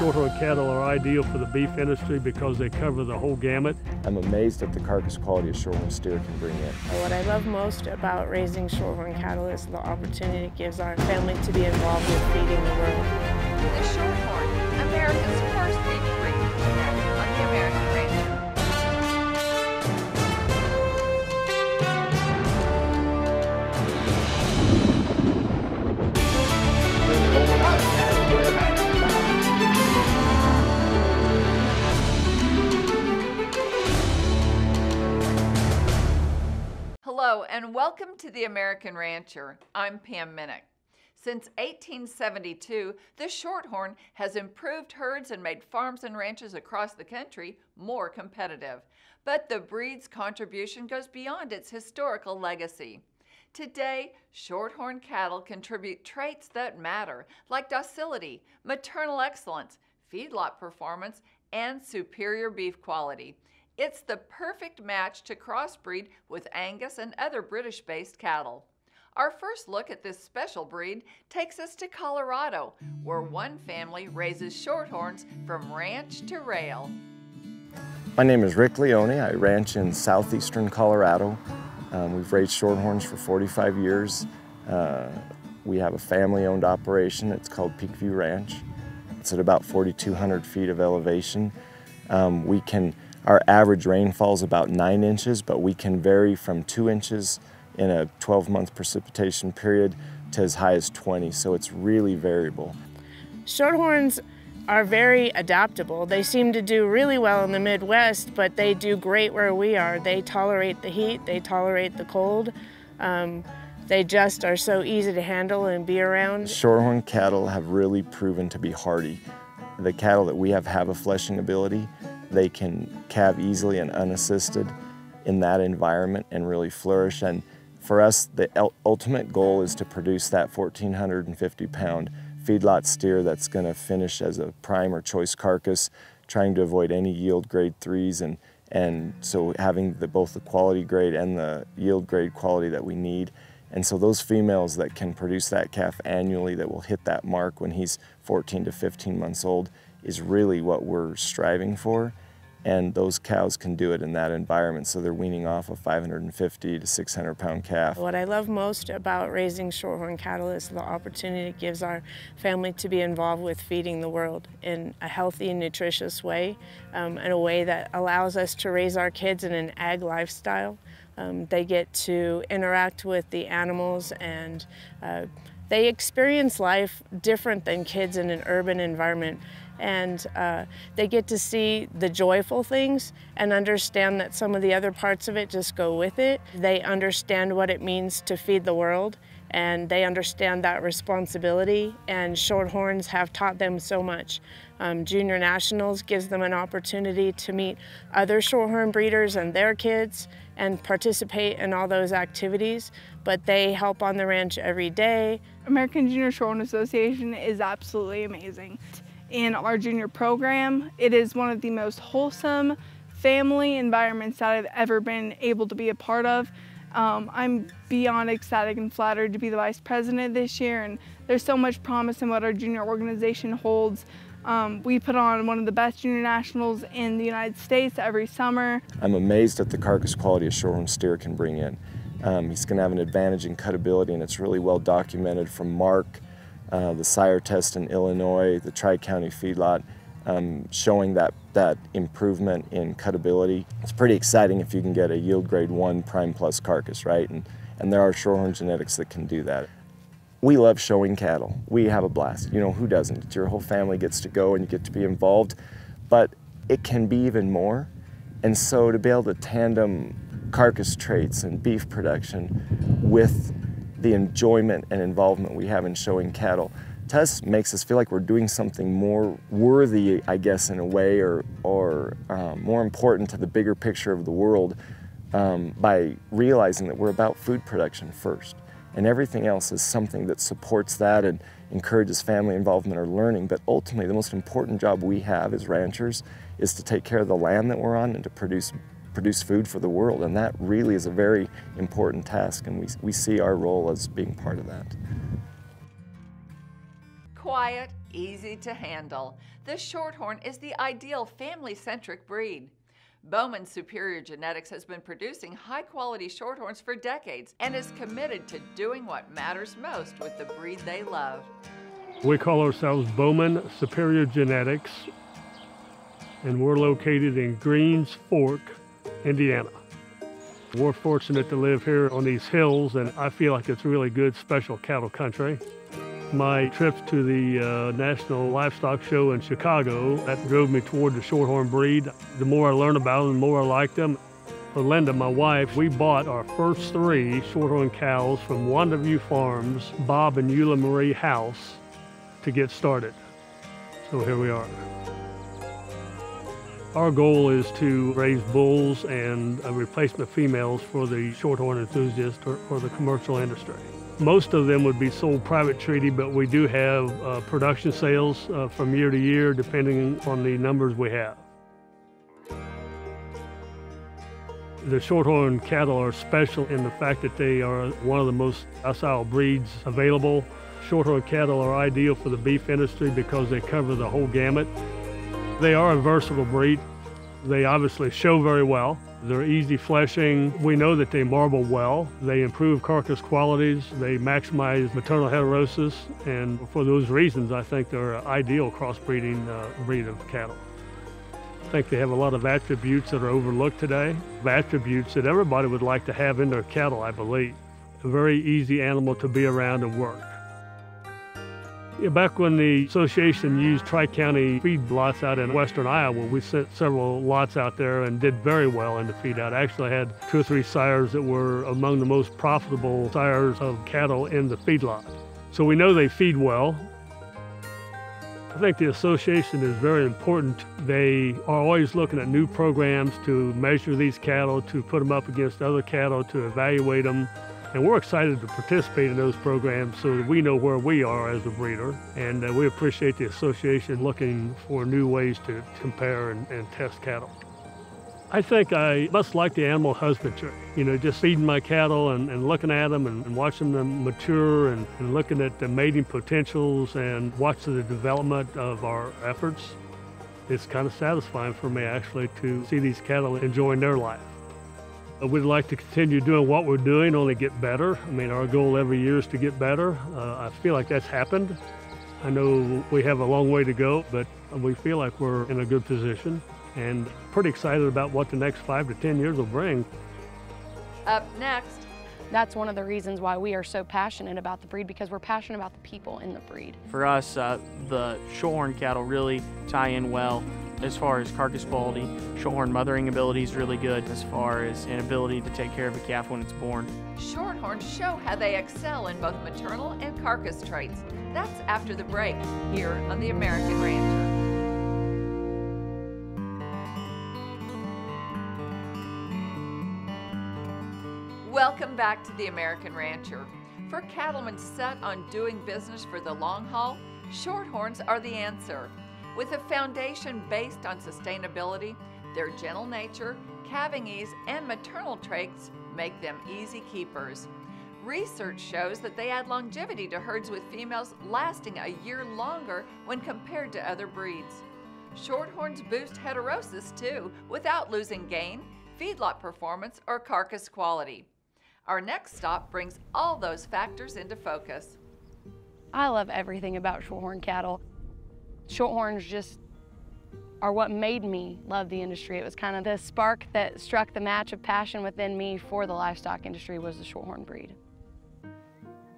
Shorthorn cattle are ideal for the beef industry because they cover the whole gamut. I'm amazed at the carcass quality a Shorthorn steer can bring in. What I love most about raising Shorthorn cattle is the opportunity it gives our family to be involved with feeding the world. The Shorthorn, America's first beef breed, next on the American Rancher. Hello and welcome to the American Rancher. I'm Pam Minnick. Since 1872, the Shorthorn has improved herds and made farms and ranches across the country more competitive. But the breed's contribution goes beyond its historical legacy. Today, Shorthorn cattle contribute traits that matter, like docility, maternal excellence, feedlot performance, and superior beef quality. It's the perfect match to crossbreed with Angus and other British-based cattle. Our first look at this special breed takes us to Colorado, where one family raises Shorthorns from ranch to rail. My name is Rick Leone. I ranch in southeastern Colorado. We've raised Shorthorns for 45 years. We have a family-owned operation. It's called Peakview Ranch. It's at about 4,200 feet of elevation. Our average rainfall is about 9 inches, but we can vary from 2 inches in a 12-month precipitation period to as high as 20, so it's really variable. Shorthorns are very adaptable. They seem to do really well in the Midwest, but they do great where we are. They tolerate the heat, they tolerate the cold. They just are so easy to handle and be around. Shorthorn cattle have really proven to be hardy. The cattle that we have a fleshing ability. They can calve easily and unassisted in that environment and really flourish. And for us, the ultimate goal is to produce that 1,450-pound feedlot steer that's going to finish as a prime or choice carcass, trying to avoid any yield grade 3s, and so having both the quality grade and the yield grade quality that we need. And so those females that can produce that calf annually that will hit that mark when he's 14 to 15 months old is really what we're striving for. And those cows can do it in that environment, so they're weaning off a 550 to 600-pound calf. What I love most about raising Shorthorn cattle is the opportunity it gives our family to be involved with feeding the world in a healthy and nutritious way, in a way that allows us to raise our kids in an ag lifestyle. They get to interact with the animals, and they experience life different than kids in an urban environment. And they get to see the joyful things and understand that some of the other parts of it just go with it. They understand what it means to feed the world, and they understand that responsibility, and Shorthorns have taught them so much. Junior Nationals gives them an opportunity to meet other Shorthorn breeders and their kids and participate in all those activities, but they help on the ranch every day. American Junior Shorthorn Association is absolutely amazing. In our junior program, it is one of the most wholesome family environments that I've ever been able to be a part of. I'm beyond ecstatic and flattered to be the vice president this year, and there's so much promise in what our junior organization holds. We put on one of the best junior nationals in the United States every summer. I'm amazed at the carcass quality a Shorthorn steer can bring in. He's going to have an advantage in cutability, and it's really well documented from Mark, the sire test in Illinois, the Tri-County feedlot, showing that improvement in cutability. It's pretty exciting if you can get a yield grade 1 prime plus carcass, right? And there are Shorthorn genetics that can do that. We love showing cattle. We have a blast. You know, who doesn't? Your whole family gets to go and you get to be involved, but it can be even more. And so to be able to tandem carcass traits and beef production with the enjoyment and involvement we have in showing cattle, to us makes us feel like we're doing something more worthy, I guess, in a way, or more important to the bigger picture of the world by realizing that we're about food production first. And everything else is something that supports that and encourages family involvement or learning. But ultimately, the most important job we have as ranchers is to take care of the land that we're on and to produce food for the world, and that really is a very important task, and we see our role as being part of that. Quiet, easy to handle. The Shorthorn is the ideal family-centric breed. Bowman Superior Genetics has been producing high-quality Shorthorns for decades and is committed to doing what matters most with the breed they love. We call ourselves Bowman Superior Genetics, and we're located in Greens Fork, Indiana. We're fortunate to live here on these hills, and I feel like it's really good special cattle country. My trips to the National Livestock Show in Chicago, that drove me toward the Shorthorn breed. The more I learned about them, the more I liked them. For Linda, my wife, we bought our first 3 Shorthorn cows from Wanda View Farms, Bob and Eula Marie House, to get started. So here we are. Our goal is to raise bulls and replacement females for the Shorthorn enthusiast or the commercial industry. Most of them would be sold private treaty, but we do have production sales from year to year, depending on the numbers we have. The Shorthorn cattle are special in the fact that they are one of the most docile breeds available. Shorthorn cattle are ideal for the beef industry because they cover the whole gamut. They are a versatile breed. They obviously show very well. They're easy fleshing. We know that they marble well. They improve carcass qualities. They maximize maternal heterosis. And for those reasons, I think they're an ideal crossbreeding breed of cattle. I think they have a lot of attributes that are overlooked today. Attributes that everybody would like to have in their cattle, I believe. A very easy animal to be around and work. Back when the association used Tri-County feed lots out in western Iowa, we sent several lots out there and did very well in the feed out. I actually had 2 or 3 sires that were among the most profitable sires of cattle in the feedlot. So we know they feed well. I think the association is very important. They are always looking at new programs to measure these cattle, to put them up against other cattle, to evaluate them. And we're excited to participate in those programs so that we know where we are as a breeder. And we appreciate the association looking for new ways to compare and test cattle. I think I must like the animal husbandry. You know, just feeding my cattle and looking at them and watching them mature and looking at the mating potentials and watching the development of our efforts. It's kind of satisfying for me actually to see these cattle enjoying their life. We'd like to continue doing what we're doing, only get better. I mean, our goal every year is to get better. I feel like that's happened. I know we have a long way to go, but we feel like we're in a good position and pretty excited about what the next 5 to 10 years will bring. Up next. That's one of the reasons why we are so passionate about the breed, because we're passionate about the people in the breed. For us, the Shorthorn cattle really tie in well as far as carcass quality. Shorthorn mothering ability is really good as far as an ability to take care of a calf when it's born. Shorthorns show how they excel in both maternal and carcass traits. That's after the break, here on The American Rancher. Welcome back to The American Rancher. For cattlemen set on doing business for the long haul, Shorthorns are the answer. With a foundation based on sustainability, their gentle nature, calving ease, and maternal traits make them easy keepers. Research shows that they add longevity to herds with females lasting a year longer when compared to other breeds. Shorthorns boost heterosis too, without losing gain, feedlot performance, or carcass quality. Our next stop brings all those factors into focus. I love everything about Shorthorn cattle. Shorthorns just are what made me love the industry. It was kind of the spark that struck the match of passion within me for the livestock industry was the Shorthorn breed.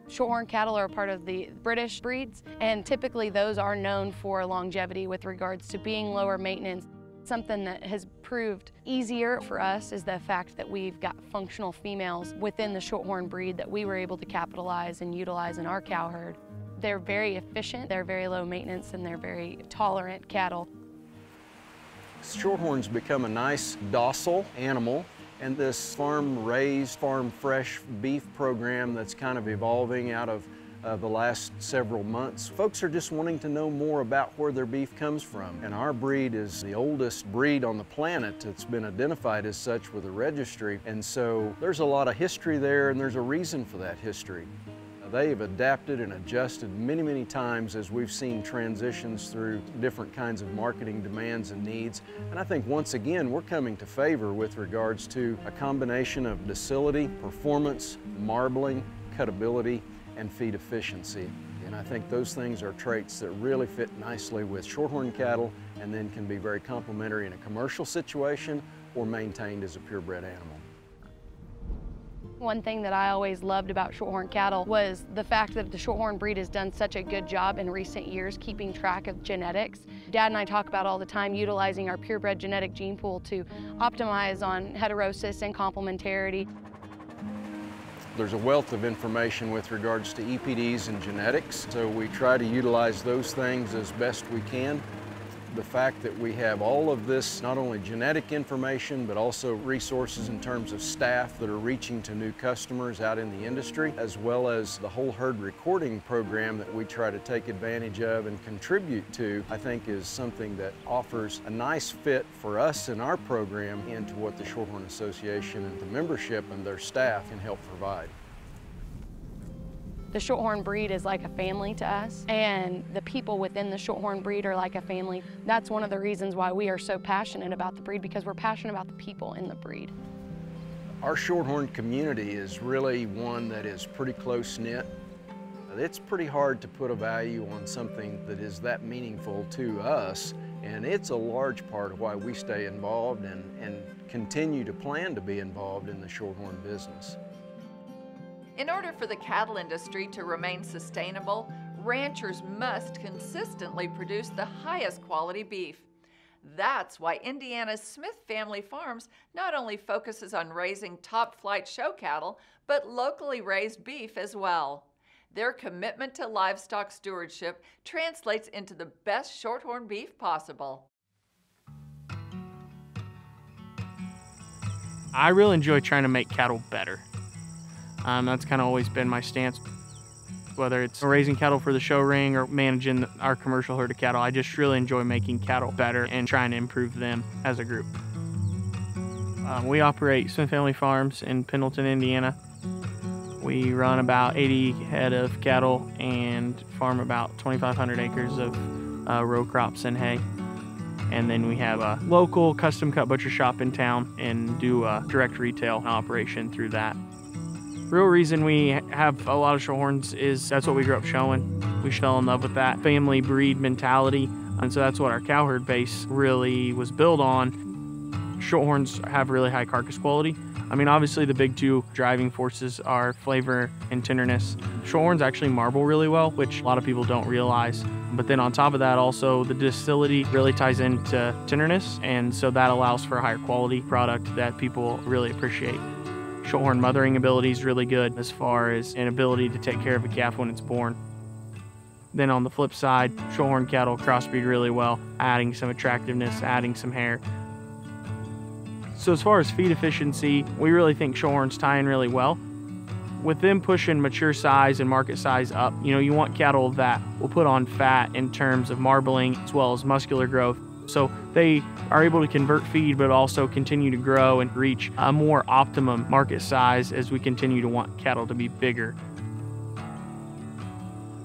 Shorthorn cattle are a part of the British breeds, and typically those are known for longevity with regards to being lower maintenance. Something that has proved easier for us is the fact that we've got functional females within the Shorthorn breed that we were able to capitalize and utilize in our cow herd. They're very efficient, they're very low maintenance, and they're very tolerant cattle. Shorthorns become a nice, docile animal, and this farm-raised, farm-fresh beef program that's kind of evolving out of the last several months. Folks are just wanting to know more about where their beef comes from. And our breed is the oldest breed on the planet that's been identified as such with a registry. And so there's a lot of history there, and there's a reason for that history. They have adapted and adjusted many, many times as we've seen transitions through different kinds of marketing demands and needs. And I think once again, we're coming to favor with regards to a combination of docility, performance, marbling, cutability, and feed efficiency. And I think those things are traits that really fit nicely with shorthorn cattle and then can be very complementary in a commercial situation or maintained as a purebred animal. One thing that I always loved about shorthorn cattle was the fact that the shorthorn breed has done such a good job in recent years keeping track of genetics. Dad and I talk about all the time utilizing our purebred genetic gene pool to optimize on heterosis and complementarity. There's a wealth of information with regards to EPDs and genetics, so we try to utilize those things as best we can. The fact that we have all of this, not only genetic information, but also resources in terms of staff that are reaching to new customers out in the industry, as well as the whole herd recording program that we try to take advantage of and contribute to, I think is something that offers a nice fit for us in our program into what the Shorthorn Association and the membership and their staff can help provide. The shorthorn breed is like a family to us, and the people within the shorthorn breed are like a family. That's one of the reasons why we are so passionate about the breed, because we're passionate about the people in the breed. Our shorthorn community is really one that is pretty close-knit. It's pretty hard to put a value on something that is that meaningful to us, and it's a large part of why we stay involved and continue to plan to be involved in the shorthorn business. In order for the cattle industry to remain sustainable, ranchers must consistently produce the highest quality beef. That's why Indiana's Smith Family Farms not only focuses on raising top-flight show cattle, but locally raised beef as well. Their commitment to livestock stewardship translates into the best shorthorn beef possible. I really enjoy trying to make cattle better. That's kind of always been my stance. Whether it's raising cattle for the show ring or managing our commercial herd of cattle, I just really enjoy making cattle better and trying to improve them as a group. We operate Smith Family Farms in Pendleton, Indiana. We run about 80 head of cattle and farm about 2,500 acres of row crops and hay. And then we have a local custom cut butcher shop in town and do a direct retail operation through that. Real reason we have a lot of shorthorns is that's what we grew up showing. We fell in love with that family breed mentality, and so that's what our cow herd base really was built on. Shorthorns have really high carcass quality. I mean, obviously the big two driving forces are flavor and tenderness. Shorthorns actually marble really well, which a lot of people don't realize. But then on top of that, also the docility really ties into tenderness, and so that allows for a higher quality product that people really appreciate. Shorthorn mothering ability is really good as far as an ability to take care of a calf when it's born. Then on the flip side, shorthorn cattle crossbreed really well, adding some attractiveness, adding some hair. So as far as feed efficiency, we really think shorthorns tie in really well. With them pushing mature size and market size up, you want cattle that will put on fat in terms of marbling as well as muscular growth. So they are able to convert feed, but also continue to grow and reach a more optimum market size as we continue to want cattle to be bigger.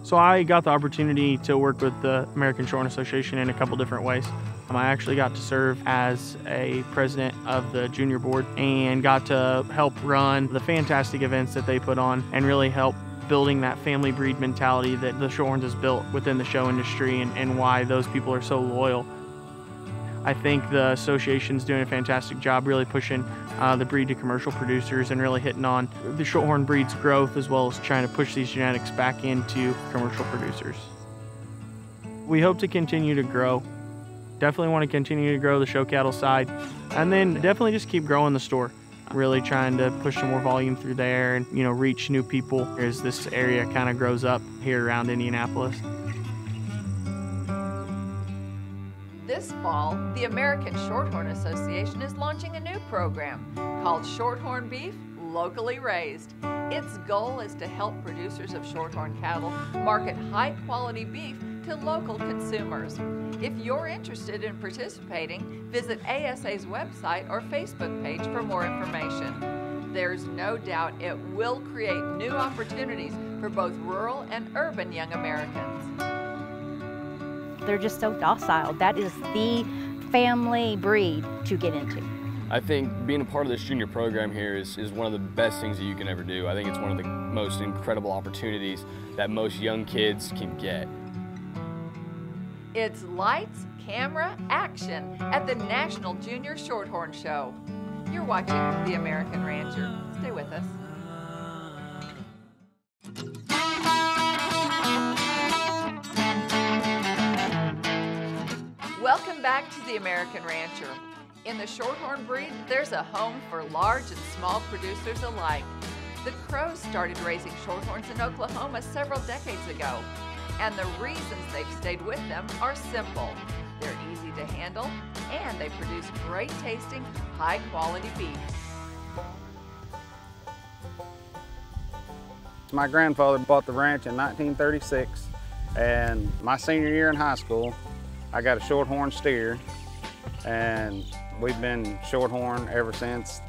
So I got the opportunity to work with the American Shorthorn Association in a couple different ways. I actually got to serve as a president of the junior board and got to help run the fantastic events that they put on and really help building that family breed mentality that the Shorthorns has built within the show industry and why those people are so loyal. I think the association's doing a fantastic job really pushing the breed to commercial producers and really hitting on the shorthorn breed's growth as well as trying to push these genetics back into commercial producers. We hope to continue to grow. Definitely want to continue to grow the show cattle side, and then definitely just keep growing the store. Really trying to push some more volume through there and reach new people as this area kind of grows up here around Indianapolis. This fall, the American Shorthorn Association is launching a new program called Shorthorn Beef Locally Raised. Its goal is to help producers of shorthorn cattle market high-quality beef to local consumers. If you're interested in participating, visit ASA's website or Facebook page for more information. There's no doubt it will create new opportunities for both rural and urban young Americans. They're just so docile. That is the family breed to get into. I think being a part of this junior program here is one of the best things that you can ever do. I think it's one of the most incredible opportunities that most young kids can get. It's lights, camera, action at the National Junior Shorthorn Show. You're watching The American Rancher. Stay with us. Welcome back to The American Rancher. In the Shorthorn breed, there's a home for large and small producers alike. The Crows started raising Shorthorns in Oklahoma several decades ago, and the reasons they've stayed with them are simple. They're easy to handle, and they produce great tasting, high quality beef. My grandfather bought the ranch in 1936, and my senior year in high school, I got a Shorthorn steer, and we've been Shorthorn ever since.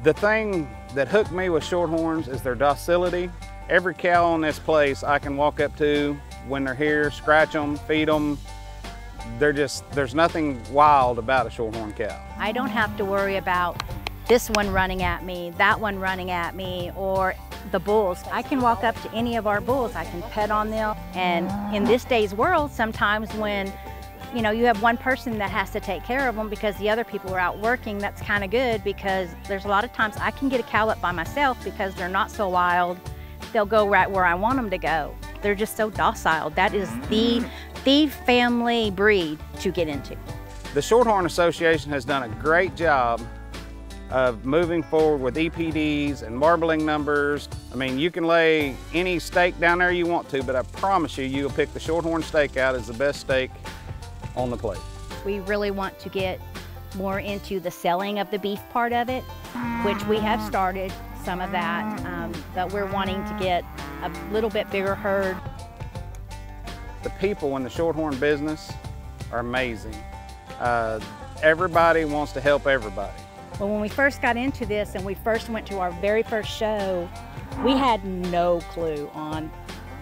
The thing that hooked me with Shorthorns is their docility. Every cow on this place I can walk up to when they're here, scratch them, feed them. There's nothing wild about a Shorthorn cow. I don't have to worry about this one running at me, that one running at me, or the bulls. I can walk up to any of our bulls, I can pet on them. And in this day's world, sometimes when you have one person that has to take care of them because the other people are out working, that's kind of good, because there's a lot of times I can get a cow up by myself because they're not so wild. They'll go right where I want them to go. They're just so docile. That is the family breed to get into. The Shorthorn Association has done a great job of moving forward with EPDs and marbling numbers. I mean, you can lay any steak down there you want to, but I promise you, you'll pick the Shorthorn steak out as the best steak on the plate. We really want to get more into the selling of the beef part of it, which we have started some of that, but we're wanting to get a little bit bigger herd. The people in the Shorthorn business are amazing. Everybody wants to help everybody. Well, when we first got into this and we first went to our very first show, we had no clue on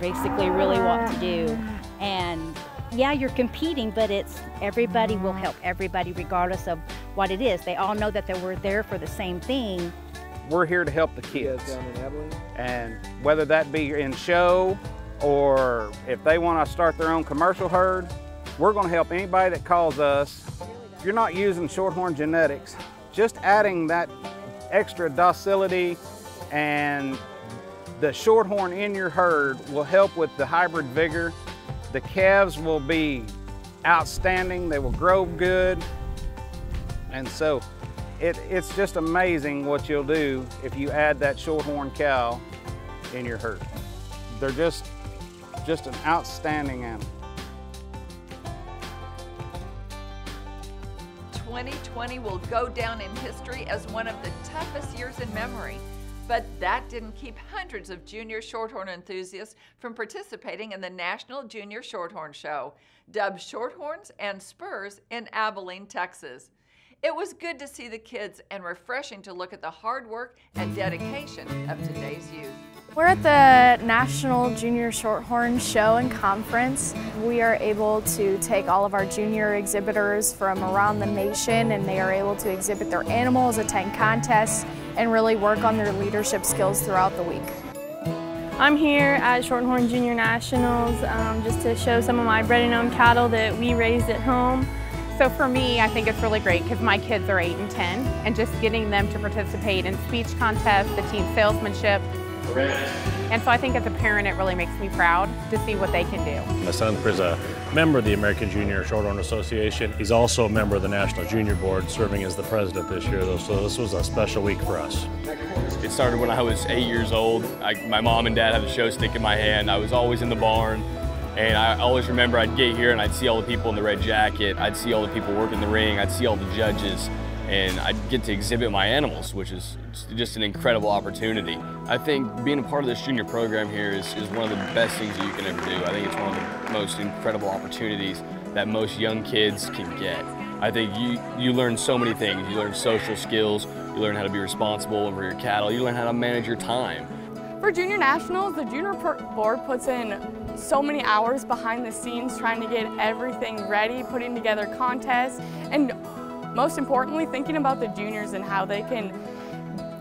basically really what to do. And yeah, you're competing, but it's everybody will help everybody regardless of what it is. They all know that we're there for the same thing. We're here to help the kids. And whether that be in show or if they want to start their own commercial herd, we're going to help anybody that calls us. If you're not using Shorthorn genetics, just adding that extra docility and the Shorthorn in your herd will help with the hybrid vigor. The calves will be outstanding, they will grow good, and so it's just amazing what you'll do if you add that Shorthorn cow in your herd. They're just an outstanding animal. 2020 will go down in history as one of the toughest years in memory. But that didn't keep hundreds of junior Shorthorn enthusiasts from participating in the National Junior Shorthorn Show, dubbed Shorthorns and Spurs in Abilene, Texas. It was good to see the kids and refreshing to look at the hard work and dedication of today's youth. We're at the National Junior Shorthorn Show and Conference. We are able to take all of our junior exhibitors from around the nation, and they are able to exhibit their animals, attend contests, and really work on their leadership skills throughout the week. I'm here at Shorthorn Junior Nationals just to show some of my bred and owned cattle that we raised at home. So for me, I think it's really great because my kids are 8 and 10, and just getting them to participate in speech contests, the team salesmanship. And so I think as a parent, it really makes me proud to see what they can do. My son is a member of the American Junior Shorthorn Association. He's also a member of the National Junior Board, serving as the president this year, so this was a special week for us. It started when I was 8 years old. My mom and dad had a show stick in my hand. I was always in the barn, and I always remember I'd get here and I'd see all the people in the red jacket. I'd see all the people working the ring. I'd see all the judges, and I'd get to exhibit my animals, which is just an incredible opportunity. I think being a part of this junior program here is one of the best things that you can ever do. I think it's one of the most incredible opportunities that most young kids can get. I think you learn so many things. You learn social skills, you learn how to be responsible over your cattle, you learn how to manage your time. For Junior Nationals, the Junior Board puts in so many hours behind the scenes trying to get everything ready, putting together contests, and most importantly, thinking about the juniors and how they can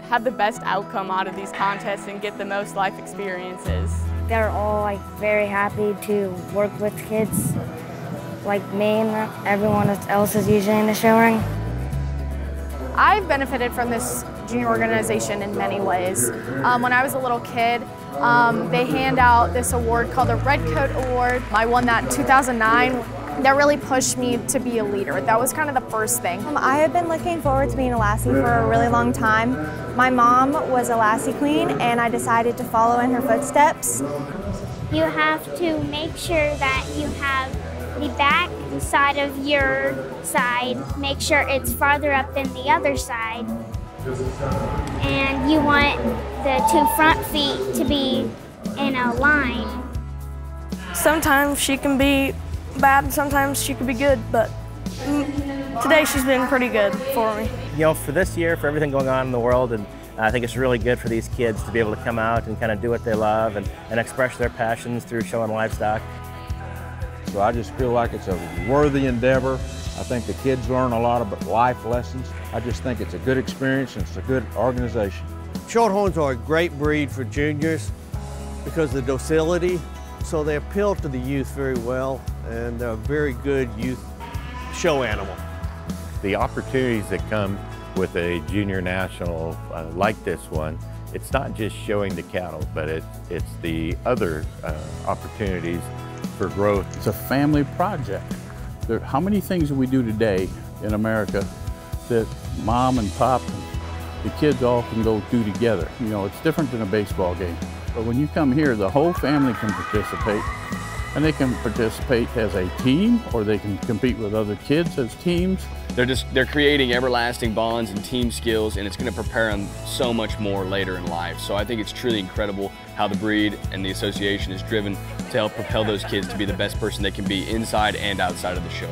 have the best outcome out of these contests and get the most life experiences. They're all very happy to work with kids like me and everyone else is usually in the show ring. I've benefited from this junior organization in many ways. When I was a little kid, they hand out this award called the Red Coat Award. I won that in 2009. That really pushed me to be a leader. That was kind of the first thing. I have been looking forward to being a Lassie for a really long time. My mom was a Lassie queen and I decided to follow in her footsteps. You have to make sure that you have the back side of your side, make sure it's farther up than the other side. And you want the 2 front feet to be in a line. Sometimes she can be bad and sometimes she can be good, but today she's been pretty good for me. You know, for this year, for everything going on in the world, and I think it's really good for these kids to be able to come out and kind of do what they love and express their passions through showing livestock. So I just feel like it's a worthy endeavor. I think the kids learn a lot of life lessons. I just think it's a good experience and it's a good organization. Shorthorns are a great breed for juniors because of the docility, so they appeal to the youth very well, and they're a very good youth show animal. The opportunities that come with a junior national like this one, it's not just showing the cattle, but it's the other opportunities for growth. It's a family project. How many things do we do today in America that mom and pop and the kids all can go do together? You know, it's different than a baseball game. But when you come here, the whole family can participate, and they can participate as a team, or they can compete with other kids as teams. They're creating everlasting bonds and team skills, and it's going to prepare them so much more later in life. So I think it's truly incredible how the breed and the association is driven to help propel those kids to be the best person they can be inside and outside of the show.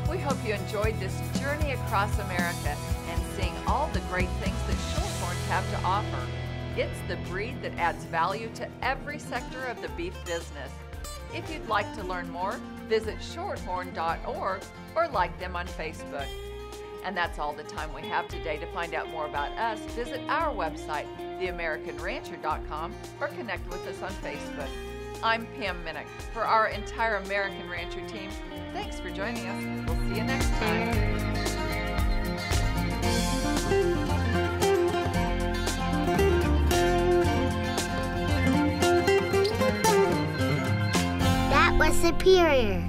We hope you enjoyed this journey across America and seeing all the great things that Shorthorns have to offer. It's the breed that adds value to every sector of the beef business. If you'd like to learn more, visit shorthorn.org or like them on Facebook. And that's all the time we have today. To find out more about us, visit our website, theamericanrancher.com, or connect with us on Facebook. I'm Pam Minnick. For our entire American Rancher team, thanks for joining us. We'll see you next time. That was superior.